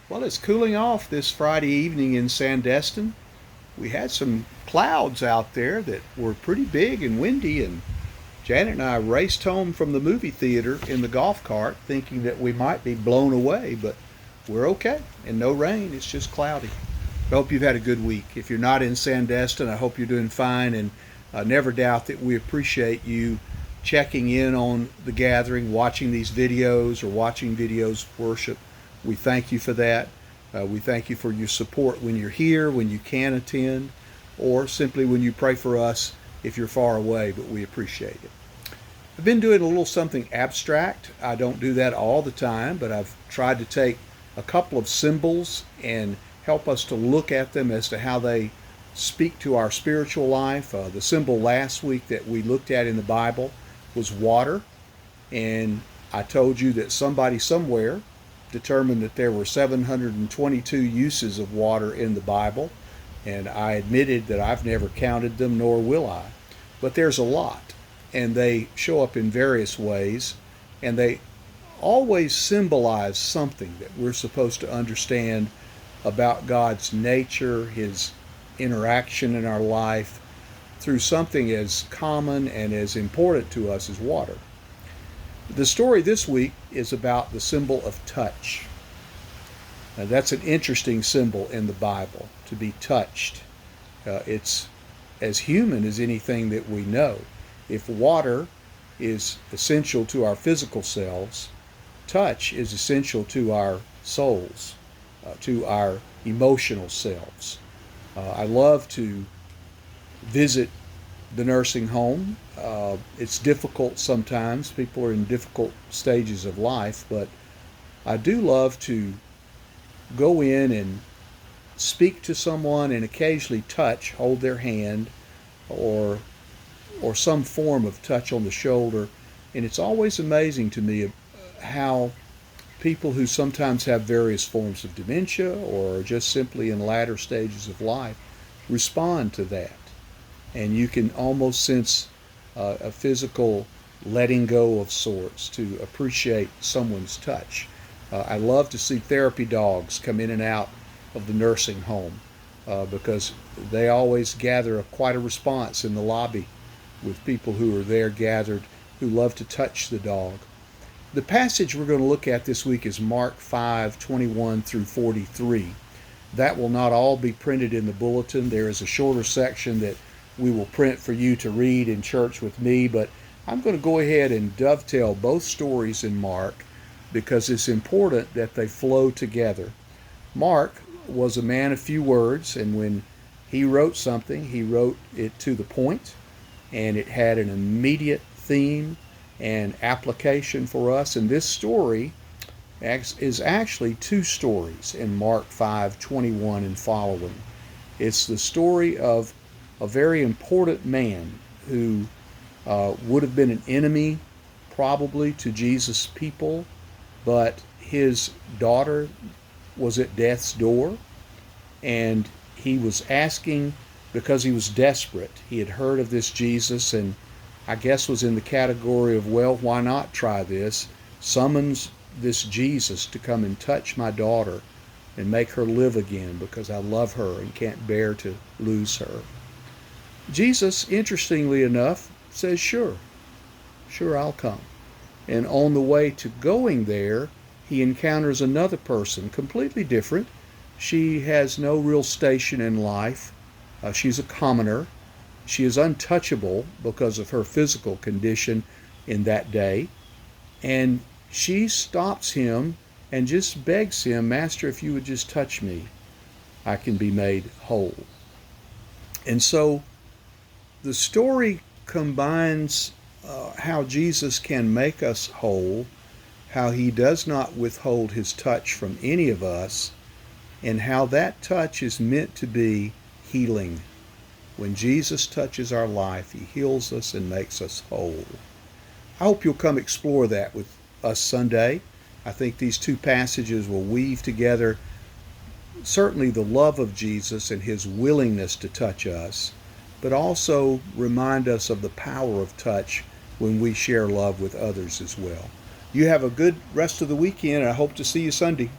Well, it's cooling off this Friday evening in Sandestin. We had some clouds out there that were pretty big and windy, and Janet and I raced home from the movie theater in the golf cart thinking that we might be blown away, but we're okay. And no rain, it's just cloudy. I hope you've had a good week. If you're not in Sandestin, I hope you're doing fine, and never doubt that we appreciate you checking in on the gathering, watching these videos or watching videos of worship. We thank you for that. We thank you for your support when you're here, when you can attend, or simply when you pray for us if you're far away, but we appreciate it. I've been doing a little something abstract. I don't do that all the time, but I've tried to take a couple of symbols and help us to look at them as to how they speak to our spiritual life. The symbol last week that we looked at in the Bible was water, and I told you that somebody somewhere determined that there were 722 uses of water in the Bible, and I admitted that I've never counted them, nor will I. But there's a lot, and they show up in various ways, and they always symbolize something that we're supposed to understand about God's nature, His interaction in our life, through something as common and as important to us as water. The story this week is about the symbol of touch. Now, that's an interesting symbol in the Bible, to be touched. It's as human as anything that we know. If water is essential to our physical selves, touch is essential to our souls, to our emotional selves. I love to visit the nursing home. It's difficult sometimes. People are in difficult stages of life, but I do love to go in and speak to someone and occasionally touch, hold their hand, or some form of touch on the shoulder. And it's always amazing to me how people who sometimes have various forms of dementia or just simply in latter stages of life respond to that. And you can almost sense a physical letting go of sorts to appreciate someone's touch. I love to see therapy dogs come in and out of the nursing home because they always gather quite a response in the lobby with people who are there gathered who love to touch the dog. The passage we're going to look at this week is Mark 5:21 through 43. That will not all be printed in the bulletin. There is a shorter section that we will print for you to read in church with me, but I'm going to go ahead and dovetail both stories in Mark because it's important that they flow together. Mark was a man of few words, and when he wrote something, he wrote it to the point, and it had an immediate theme and application for us. And this story is actually two stories in Mark 5:21 and following. It's the story of a very important man who would have been an enemy probably to Jesus' people, but his daughter was at death's door, and he was asking because he was desperate. He had heard of this Jesus and I guess was in the category of, well, why not try this? Summons this Jesus to come and touch my daughter and make her live again because I love her and can't bear to lose her. Jesus, interestingly enough, says, sure, I'll come. And on the way to going there, he encounters another person, completely different. She has no real station in life. She's a commoner. She is untouchable because of her physical condition in that day. And she stops him and just begs him, Master, if you would just touch me, I can be made whole. And so the story combines how Jesus can make us whole, how he does not withhold his touch from any of us, and how that touch is meant to be healing. When Jesus touches our life, he heals us and makes us whole. I hope you'll come explore that with us Sunday. I think these two passages will weave together certainly the love of Jesus and his willingness to touch us, but also remind us of the power of touch when we share love with others as well. You have a good rest of the weekend, and I hope to see you Sunday.